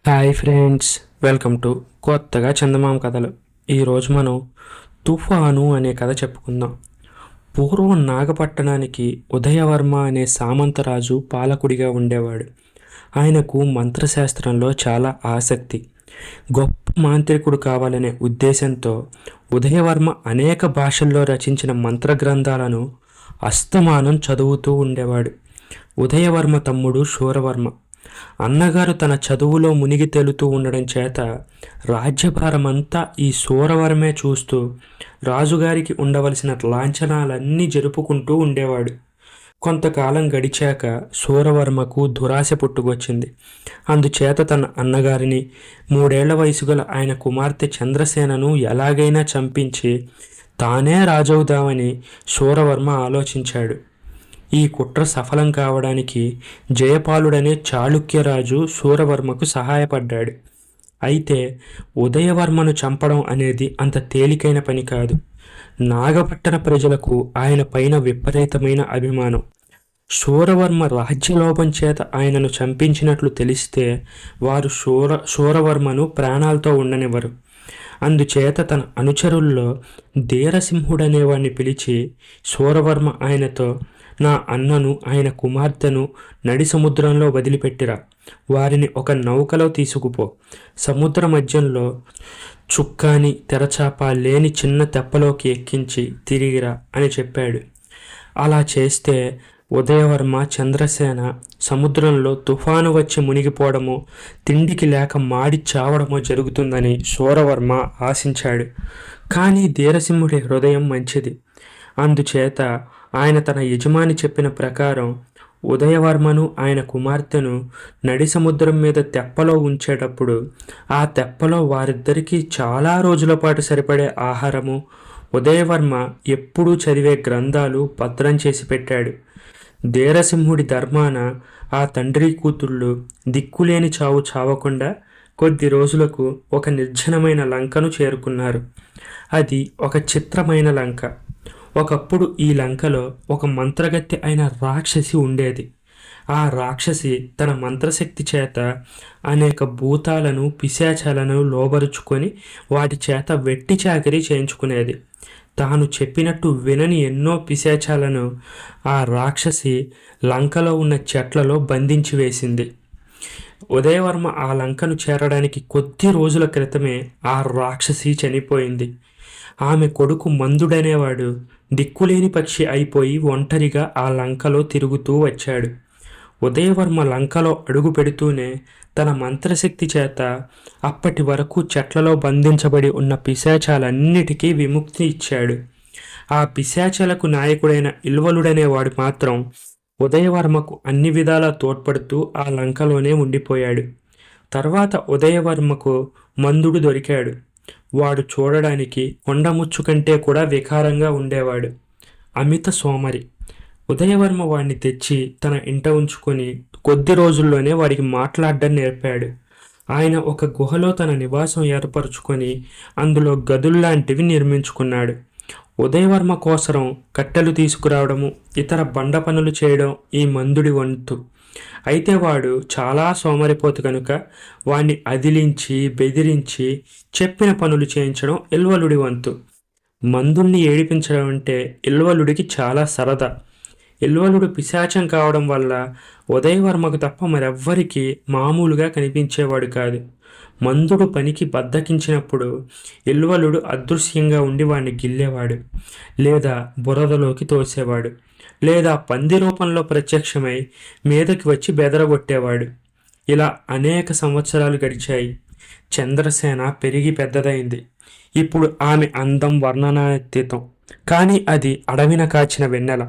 Hi friends, welcome to కొత్తగా చందమామ కథలు. ఈరోజు మనం తుఫాను అనే కథ చెప్పుకుందాం. పూర్వం నాగపట్టణానికి ఉదయవర్మ అనే సామంతరాజు పాలకుడిగా ఉండేవాడు. ఆయనకు మంత్రశాస్త్రంలో చాలా ఆసక్తి. గొప్ప మాంత్రికుడు కావాలనే ఉద్దేశంతో ఉదయవర్మ అనేక భాషల్లో రచించిన మంత్ర గ్రంథాలను అస్తమానం చదువుతూ ఉండేవాడు. ఉదయవర్మ తమ్ముడు శూరవర్మ అన్నగారు తన చదువులో మునిగి తేలుతూ ఉండడం చేత రాజ్యభారమంతా ఈ శూరవర్మే చూస్తూ రాజుగారికి ఉండవలసిన లాంఛనాలన్నీ జరుపుకుంటూ ఉండేవాడు. కొంతకాలం గడిచాక శూరవర్మకు దురాశ పుట్టుకొచ్చింది. అందుచేత తన అన్నగారిని, 3 ఏళ్ల వయసు గల ఆయన కుమార్తె చంద్రసేనను ఎలాగైనా చంపించి తానే రాజవుదామని శూరవర్మ ఆలోచించాడు. ఈ కుట్ర సఫలం కావడానికి జయపాలుడనే చాళుక్యరాజు శూరవర్మకు సహాయపడ్డాడు. అయితే ఉదయవర్మను చంపడం అనేది అంత తేలికైన పని కాదు. నాగపట్టణ ప్రజలకు ఆయన పైన విపరీతమైన అభిమానం. శూరవర్మ రాజ్యలోభం చేత ఆయనను చంపించినట్లు తెలిస్తే వారు శూరవర్మను ప్రాణాలతో ఉండనివ్వరు. అందుచేత తన అనుచరుల్లో ధీరసింహుడనేవాడిని పిలిచి శూరవర్మ ఆయనతో, నా అన్నను, ఆయన కుమార్తెను నడి సముద్రంలో వదిలిపెట్టిరా. వారిని ఒక నౌకలో తీసుకుపో. సముద్ర మధ్యంలో చుక్కాని తెరచాప లేని చిన్న తెప్పలోకి ఎక్కించి తిరిగిరా అని చెప్పాడు. అలా చేస్తే ఉదయవర్మ, చంద్రసేన సముద్రంలో తుఫాను వచ్చి మునిగిపోవడమో, తిండికి లేక మాడి చావడమో జరుగుతుందని శూరవర్మ ఆశించాడు. కానీ ధీరసింహుడి హృదయం మంచిది. అందుచేత ఆయన తన యజమాని చెప్పిన ప్రకారం ఉదయవర్మను, ఆయన కుమార్తెను నడి సముద్రం మీద తెప్పలో ఉంచేటప్పుడు ఆ తెప్పలో వారిద్దరికీ చాలా రోజుల పాటు సరిపడే ఆహారము, ఉదయవర్మ ఎప్పుడూ చదివే గ్రంథాలు భద్రం చేసి పెట్టాడు. ధీరసింహుడి ధర్మాన ఆ తండ్రి కూతుళ్ళు దిక్కులేని చావు చావకుండా కొద్ది రోజులకు ఒక నిర్జనమైన లంకను చేరుకున్నారు. అది ఒక చిత్రమైన లంక. ఒకప్పుడు ఈ లంకలో ఒక మంత్రగత్తె అయిన రాక్షసి ఉండేది. ఆ రాక్షసి తన మంత్రశక్తి చేత అనేక భూతాలను, పిశాచాలను లోబరుచుకొని వాటి చేత వెట్టి చాకిరీ చేయించుకునేది. తాను చెప్పినట్టు వినని ఎన్నో పిశాచాలను ఆ రాక్షసి లంకలో ఉన్న చెట్లలో బంధించి వేసింది. ఉదయవర్మ ఆ లంకను చేరడానికి కొద్ది రోజుల క్రితమే ఆ రాక్షసి చనిపోయింది. ఆమె కొడుకు మందుడనేవాడు దిక్కులేని పక్షి అయిపోయి ఒంటరిగా ఆ లంకలో తిరుగుతూ వచ్చాడు. ఉదయవర్మ లంకలో అడుగు పెడుతూనే తన మంత్రశక్తి చేత అప్పటి వరకు చెట్లలో బంధించబడి ఉన్న పిశాచాలన్నిటికీ విముక్తి ఇచ్చాడు. ఆ పిశాచాలకు నాయకుడైన ఇల్వలుడనేవాడు మాత్రం ఉదయవర్మకు అన్ని విధాలా తోడ్పడుతూ ఆ లంకలోనే ఉండిపోయాడు. తర్వాత ఉదయవర్మకు మందుడు దొరికాడు. వాడు చూడడానికి కొండముచ్చు కంటే కూడా వికారంగా ఉండేవాడు. అమిత సోమరి. ఉదయవర్మ వాడిని తెచ్చి తన ఇంట ఉంచుకొని కొద్ది రోజుల్లోనే వాడికి మాట్లాడడం నేర్పాడు. ఆయన ఒక గుహలో తన నివాసం ఏర్పరచుకొని అందులో గదుల్లాంటివి నిర్మించుకున్నాడు. ఉదయవర్మ కోసరం కట్టెలు తీసుకురావడము, ఇతర బండ పనులు చేయడం ఈ మందుడి వంతు. అయితే వాడు చాలా సోమరిపోతు కనుక వాణ్ణి అదిలించి బెదిరించి చెప్పిన పనులు చేయించడం ఇల్వలుడి వంతు. మందుల్ని ఏడిపించడం అంటే ఇల్వలుడికి చాలా సరదా. ఇల్వలుడు పిశాచం కావడం వల్ల ఉదయవర్మకు తప్ప మరెవ్వరికీ మామూలుగా కనిపించేవాడు కాదు. మందుడు పనికి బద్దకించినప్పుడు ఇల్వలుడు అదృశ్యంగా ఉండి వాడిని గిల్లేవాడు, లేదా బురదలోకి తోసేవాడు, లేదా పంది రూపంలో ప్రత్యక్షమై మీదకి వచ్చి బెదరగొట్టేవాడు. ఇలా అనేక సంవత్సరాలు గడిచాయి. చంద్రసేన పెరిగి పెద్దదైంది. ఇప్పుడు ఆమె అందం వర్ణనాతీతం. కానీ అది అడవిన కాచిన వెన్నెల.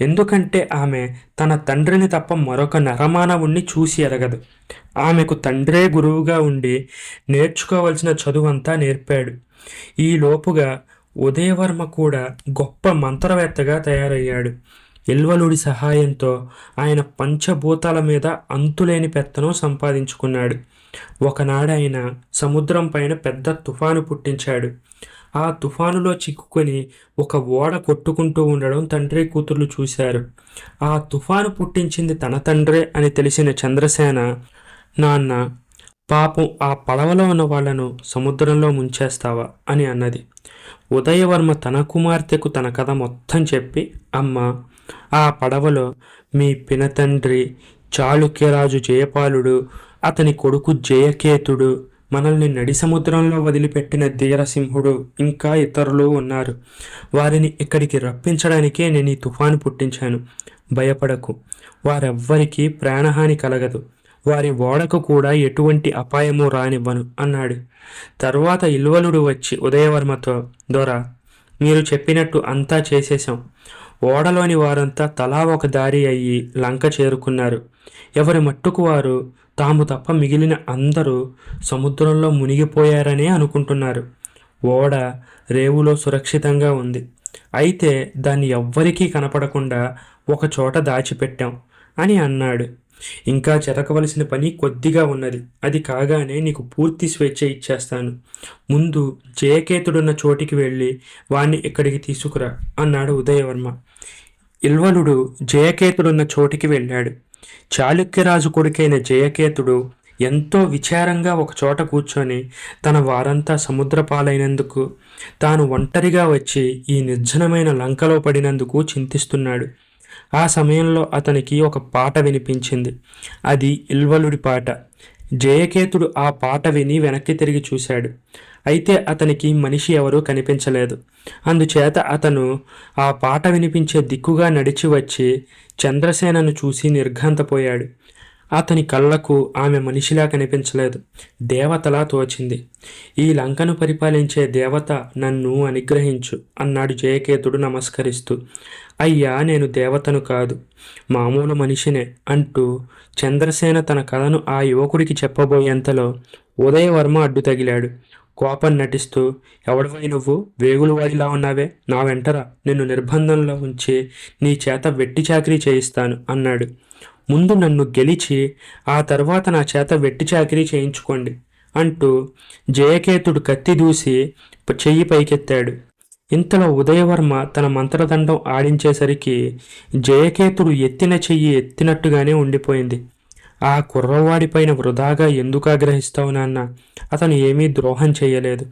ఎందుకంటే ఆమె తన తండ్రిని తప్ప మరొక నరమానవుణ్ణి చూసి ఎరగదు. ఆమెకు తండ్రే గురువుగా ఉండి నేర్చుకోవలసిన చదువంతా నేర్పాడు. ఈ లోపుగా ఉదయవర్మ కూడా గొప్ప మంత్రవేత్తగా తయారయ్యాడు. ఇల్వలుడి సహాయంతో ఆయన పంచభూతాల మీద అంతులేని పెత్తనం సంపాదించుకున్నాడు. ఒకనాడు ఆయన సముద్రం పైన పెద్ద తుఫాను పుట్టించాడు. ఆ తుఫానులో చిక్కుకొని ఒక ఓడ కొట్టుకుంటూ ఉండడం తండ్రి కూతుర్లు చూశారు. ఆ తుఫాను పుట్టించింది తన తండ్రే అని తెలిసిన చంద్రసేన, నాన్న, పాపం ఆ పడవలో ఉన్న వాళ్లను సముద్రంలో ముంచేస్తావా అని అన్నది. ఉదయవర్మ తన కుమార్తెకు తన కథ మొత్తం చెప్పి, అమ్మ, ఆ పడవలో మీ పినతండ్రి చాళుక్యరాజు జయపాలుడు, అతని కొడుకు జయకేతుడు, మనల్ని నడి సముద్రంలో వదిలిపెట్టిన ధీరసింహుడు, ఇంకా ఇతరులు ఉన్నారు. వారిని ఇక్కడికి రప్పించడానికే నేను ఈ తుఫాను పుట్టించాను. భయపడకు, వారెవ్వరికీ ప్రాణహాని కలగదు. వారి ఓడకు కూడా ఎటువంటి అపాయము రానివ్వను అన్నాడు. తరువాత ఇల్వలుడు వచ్చి ఉదయవర్మతో, దొరా, మీరు చెప్పినట్టు అంతా చేసేశాం. ఓడలోని వారంతా తలా ఒక దారి అయ్యి లంక చేరుకున్నారు. ఎవరి మట్టుకు వారు తాము తప్ప మిగిలిన అందరూ సముద్రంలో మునిగిపోయారనే అనుకుంటున్నారు. ఓడ రేవులో సురక్షితంగా ఉంది. అయితే దాన్ని ఎవ్వరికీ కనపడకుండా ఒక చోట దాచిపెట్టాం అని అన్నాడు. ఇంకా జరగవలసిన పని కొద్దిగా ఉన్నది. అది కాగానే నీకు పూర్తి స్వేచ్ఛ ఇచ్చేస్తాను. ముందు జయకేతుడున్న చోటికి వెళ్ళి వాణ్ణి ఇక్కడికి తీసుకురా అన్నాడు ఉదయవర్మ. ఇల్వలుడు జయకేతుడున్న చోటికి వెళ్ళాడు. చాళుక్యరాజు కొడుకైన జయకేతుడు ఎంతో విచారంగా ఒకచోట కూర్చొని తన వారంతా సముద్రపాలైనందుకు, తాను ఒంటరిగా వచ్చి ఈ నిర్జనమైన లంకలో పడినందుకు చింతిస్తున్నాడు. ఆ సమయంలో అతనికి ఒక పాట వినిపించింది. అది ఇల్వలుడి పాట. జయకేతుడు ఆ పాట విని వెనక్కి తిరిగి చూశాడు. అయితే అతనికి మనిషి ఎవరూ కనిపించలేదు. అందుచేత అతను ఆ పాట వినిపించే దిక్కుగా నడిచి వచ్చి చంద్రసేనను చూసి నిర్ఘాంతపోయాడు. అతని కళ్ళకు ఆమె మనిషిలా కనిపించలేదు, దేవతలా తోచింది. ఈ లంకను పరిపాలించే దేవత, నన్ను అనుగ్రహించు అన్నాడు జయకేతుడు నమస్కరిస్తూ. అయ్యా, నేను దేవతను కాదు, మామూలు మనిషినే అంటూ చంద్రసేన తన కథను ఆ యువకుడికి చెప్పబోయేంతలో ఉదయవర్మ అడ్డు తగిలాడు. కోపం నటిస్తూ, ఎవడవై నువ్వు? వేగులవాడిలా ఉన్నావే, నా వెంటరా, నిన్ను నిర్బంధంలో ఉంచి నీ చేత వెట్టి చాకిరీ చేయిస్తాను అన్నాడు. ముందు నన్ను గెలిచి ఆ తర్వాత నా చేత వెట్టి చాకిరీ చేయించుకోండి అంటూ జయకేతుడు కత్తి దూసి చెయ్యి పైకెత్తాడు. ఇంతలో ఉదయవర్మ తన మంత్రదండం ఆడించేసరికి జయకేతుడు ఎత్తిన చెయ్యి ఎత్తినట్టుగానే ఉండిపోయింది. ఆ కుర్రవాడిపైన వృధాగా ఎందుకు ఆగ్రహిస్తావు నాన్న? అతను ఏమీ ద్రోహం చేయలేదు,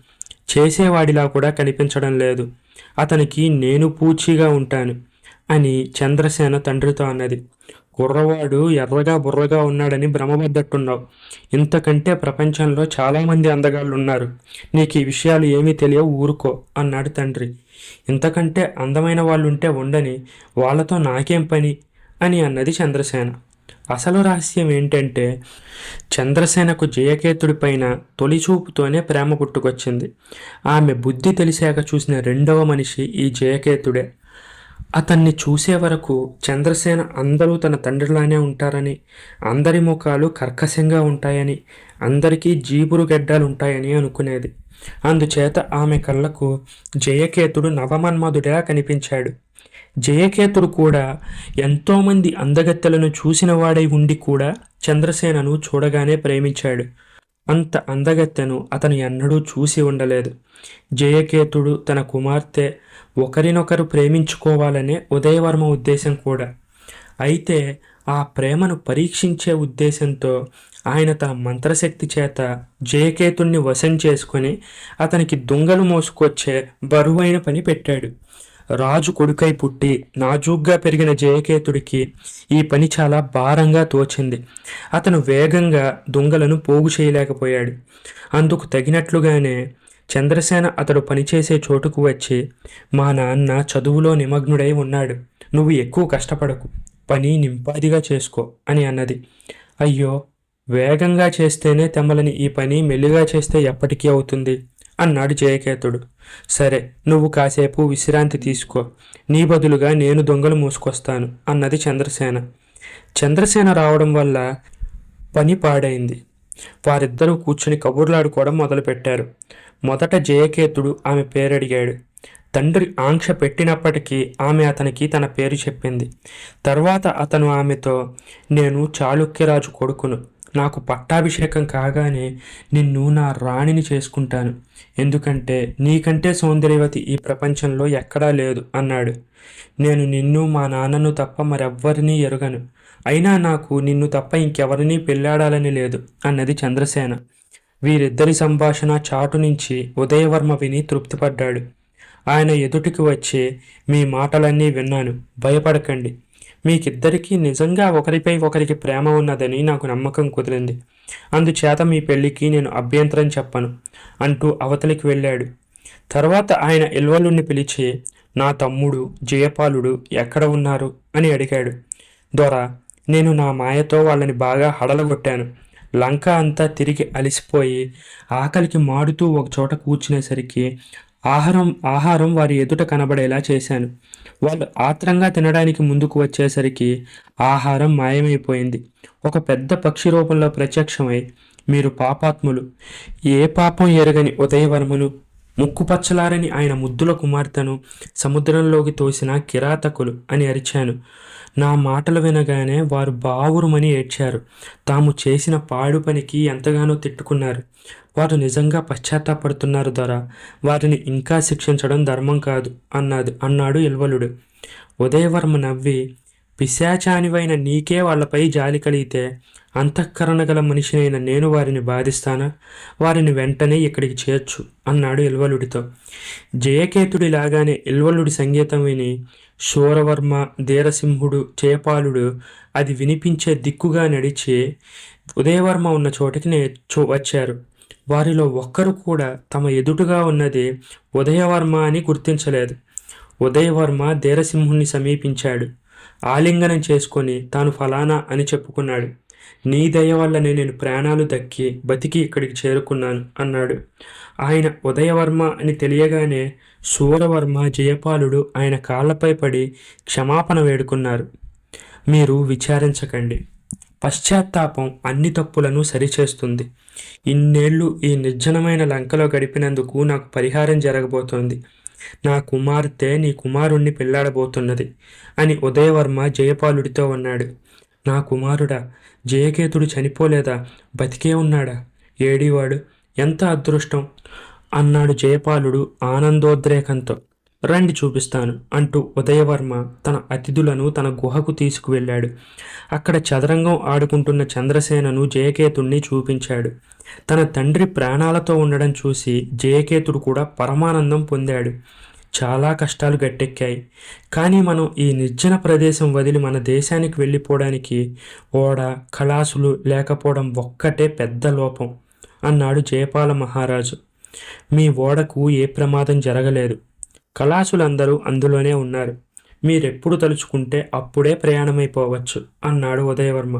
చేసేవాడిలా కూడా కనిపించడం లేదు. అతనికి నేను పూచీగా ఉంటాను అని చంద్రసేన తండ్రితో అన్నది. కుర్రవాడు ఎర్రగా బుర్రగా ఉన్నాడని భ్రమపడ్డట్టున్నావు. ఇంతకంటే ప్రపంచంలో చాలామంది అందగాళ్ళు ఉన్నారు. నీకు ఈ విషయాలు ఏమీ తెలియవు, ఊరుకో అన్నాడు తండ్రి. ఇంతకంటే అందమైన వాళ్ళుంటే ఉండని, వాళ్ళతో నాకేం పని అని అన్నది చంద్రసేన. అసలు రహస్యం ఏంటంటే, చంద్రసేనకు జయకేతుడి పైన తొలిచూపుతోనే ప్రేమ పుట్టుకొచ్చింది. ఆమె బుద్ధి తెలిసాక చూసిన రెండవ మనిషి ఈ జయకేతుడే. అతన్ని చూసే వరకు చంద్రసేన అందరూ తన తండ్రిలానే ఉంటారని, అందరి ముఖాలు కర్కశంగా ఉంటాయని, అందరికీ జీబురు గెడ్డాలు ఉంటాయని అనుకునేది. అందుచేత ఆమె కళ్ళకు జయకేతుడు నవమన్మధుడిగా కనిపించాడు. జయకేతుడు కూడా ఎంతోమంది అందగత్తెలను చూసిన వాడై ఉండి కూడా చంద్రసేనను చూడగానే ప్రేమించాడు. అంత అందగత్తెను అతను ఎన్నడూ చూసి ఉండలేదు. జయకేతుడు తన కుమార్తె ఒకరినొకరు ప్రేమించుకోవాలనే ఉదయవర్మ ఉద్దేశం కూడా. అయితే ఆ ప్రేమను పరీక్షించే ఉద్దేశంతో ఆయన తన మంత్రశక్తి చేత జయకేతుణ్ణి వశం చేసుకొని అతనికి దుంగలు మోసుకొచ్చే బరువైన పని పెట్టాడు. రాజు కొడుకై పుట్టి నాజూగ్గా పెరిగిన జయకేతుడికి ఈ పని చాలా భారంగా తోచింది. అతను వేగంగా దొంగలను పోగు చేయలేకపోయాడు. అందుకు తగినట్లుగానే చంద్రసేన అతడు పనిచేసే చోటుకు వచ్చి, మా నాన్న చదువులో నిమగ్నుడై ఉన్నాడు, నువ్వు ఎక్కువ కష్టపడకు, పని నింపాదిగా చేసుకో అని అన్నది. అయ్యో, వేగంగా చేస్తేనే తెమ్మలని ఈ పని మెల్లిగా చేస్తే ఎప్పటికీ అవుతుంది అన్నాడు జయకేతుడు. సరే, నువ్వు కాసేపు విశ్రాంతి తీసుకో, నీ బదులుగా నేను దొంగలు మూసుకొస్తాను అన్నది చంద్రసేన. చంద్రసేన రావడం వల్ల పని పాడైంది. వారిద్దరూ కూర్చుని కబుర్లాడుకోవడం మొదలుపెట్టారు. మొదట జయకేతుడు ఆమె పేరడిగాడు. తండ్రి ఆంక్ష పెట్టినప్పటికీ ఆమె అతనికి తన పేరు చెప్పింది. తర్వాత అతను ఆమెతో, నేను చాళుక్యరాజు కొడుకును, నాకు పట్టాభిషేకం కాగానే నిన్ను నా రాణిని చేసుకుంటాను, ఎందుకంటే నీకంటే సౌందర్యవతి ఈ ప్రపంచంలో ఎక్కడా లేదు అన్నాడు. నేను నిన్ను మా నాన్నను తప్ప మరెవ్వరినీ ఎరుగను, అయినా నాకు నిన్ను తప్ప ఇంకెవరినీ పెళ్ళాడాలని లేదు అన్నది చంద్రసేన. వీరిద్దరి సంభాషణ చాటు నుంచి ఉదయవర్మ విని తృప్తిపడ్డాడు. ఆయన ఎదుటికి వచ్చి, మీ మాటలన్నీ విన్నాను, భయపడకండి. మీకిద్దరికీ నిజంగా ఒకరిపై ఒకరికి ప్రేమ ఉన్నదని నాకు నమ్మకం కుదిరింది. అందుచేత మీ పెళ్లికి నేను అభ్యంతరం చెప్పను అంటూ అవతలికి వెళ్ళాడు. తర్వాత ఆయన ఇల్వలుణ్ణి పిలిచి, నా తమ్ముడు జయపాలుడు ఎక్కడ ఉన్నారు అని అడిగాడు. దొర, నేను నా మాయతో వాళ్ళని బాగా హడలగొట్టాను. లంక అంతా తిరిగి అలసిపోయి ఆకలికి మాడుతూ ఒకచోట కూర్చునేసరికి ఆహారం వారి ఎదుట కనబడేలా చేశాను. వాళ్ళు ఆత్రంగా తినడానికి ముందుకు వచ్చేసరికి ఆహారం మాయమైపోయింది. ఒక పెద్ద పక్షి రూపంలో ప్రత్యక్షమై, మీరు పాపాత్ములు, ఏ పాపం ఎరగని ఉదయవర్మను, ముక్కుపచ్చలారని ఆయన ముద్దుల కుమార్తెను సముద్రంలోకి తోసిన కిరాతకులు అని అరిచాను. నా మాటలు వినగానే వారు బావురుమని ఏడ్చారు. తాము చేసిన పాడు పనికి ఎంతగానో తిట్టుకున్నారు. వారు నిజంగా పశ్చాత్తాపడుతున్నారు దొర. వారిని ఇంకా శిక్షించడం ధర్మం కాదు అన్నాడు ఇల్వలుడు. ఉదయవర్మ నవ్వి, పిశాచానివైన నీకే వాళ్ళపై జాలి కలిగితే అంతఃకరణ గల మనిషినైన నేను వారిని బాధిస్తానా? వారిని వెంటనే ఇక్కడికి చేర్చు అన్నాడు ఇల్వలుడితో. జయకేతుడిలాగానే ఇల్వలుడి సంగీతం విని శూరవర్మ, ధీరసింహుడు, జయపాలుడు అది వినిపించే దిక్కుగా నడిచి ఉదయవర్మ ఉన్న చోటికి వచ్చారు. వారిలో ఒక్కరు కూడా తమ ఎదుటుగా ఉన్నది ఉదయవర్మ అని గుర్తించలేదు. ఉదయవర్మ ధీరసింహుణ్ణి సమీపించాడు. ఆలింగనం చేసుకొని తాను ఫలానా అని చెప్పుకున్నాడు. నీ దయ వల్లనే నేను ప్రాణాలు బతికి ఇక్కడికి చేరుకున్నాను అన్నాడు. ఆయన ఉదయవర్మ అని తెలియగానే శూరవర్మ, జయపాలుడు ఆయన కాళ్ళపై పడి క్షమాపణ వేడుకున్నారు. మీరు విచారించకండి. పశ్చాత్తాపం అన్ని తప్పులను సరిచేస్తుంది. ఇన్నేళ్లు ఈ నిర్జనమైన లంకలో గడిపినందుకు నాకు పరిహారం జరగబోతోంది. నా కుమార్తె నీ కుమారుణ్ణి పెళ్లాడబోతున్నది అని ఉదయవర్మ జయపాలుడితో అన్నాడు. నా కుమారుడా, జయకేతుడు చనిపోలేదా? బతికే ఉన్నాడా? ఏడివాడు? ఎంత అదృష్టం అన్నాడు జయపాలుడు ఆనందోద్రేకంతో. రండి చూపిస్తాను అంటూ ఉదయవర్మ తన అతిథులను తన గుహకు తీసుకువెళ్ళాడు. అక్కడ చదరంగం ఆడుకుంటున్న చంద్రసేనను జయకేతుణ్ణి చూపించాడు. తన తండ్రి ప్రాణాలతో ఉండడం చూసి జయకేతుడు కూడా పరమానందం పొందాడు. చాలా కష్టాలు గట్టెక్కాయి, కానీ మనం ఈ నిర్జన ప్రదేశం వదిలి మన దేశానికి వెళ్ళిపోవడానికి ఓడ, కళాసులు లేకపోవడం ఒక్కటే పెద్ద లోపం అన్నాడు జయపాల మహారాజు. మీ ఓడకు ఏ ప్రమాదం జరగలేదు. కళాసులందరూ అందులోనే ఉన్నారు. మీరెప్పుడు తలుచుకుంటే అప్పుడే ప్రయాణమైపోవచ్చు అన్నాడు ఉదయవర్మ.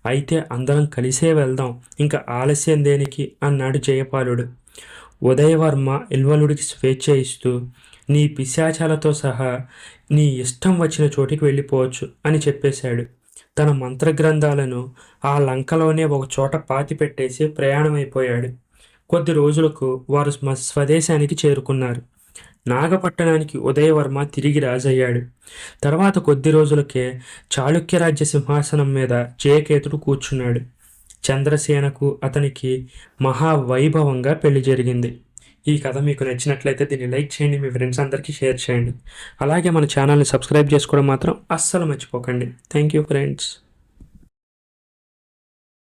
అయితే అందరం కలిసే వెళ్దాం, ఇంకా ఆలస్యం దేనికి అన్నాడు జయపాలుడు. ఉదయవర్మ ఇల్వలుడికి స్వేచ్ఛ ఇస్తూ, నీ పిశాచాలతో సహా నీ ఇష్టం వచ్చిన చోటికి వెళ్ళిపోవచ్చు అని చెప్పేశాడు. తన మంత్రగ్రంథాలను ఆ లంకలోనే ఒక చోట పాతి పెట్టేసి ప్రయాణమైపోయాడు. కొద్ది రోజులకు వారు స్వదేశానికి చేరుకున్నారు. నాగపట్టణానికి ఉదయవర్మ తిరిగి రాజయ్యాడు. తర్వాత కొద్ది రోజులకే చాళుక్యరాజ్య సింహాసనం మీద జయకేతుడు కూర్చున్నాడు. చంద్రసేనకు అతనికి మహావైభవంగా పెళ్లి జరిగింది. ఈ కథ మీకు నచ్చినట్లయితే దీన్ని లైక్ చేయండి, మీ ఫ్రెండ్స్ అందరికీ షేర్ చేయండి. అలాగే మన ఛానల్ని సబ్స్క్రైబ్ చేసుకోవడం మాత్రం అస్సలు మర్చిపోకండి. Thank you friends.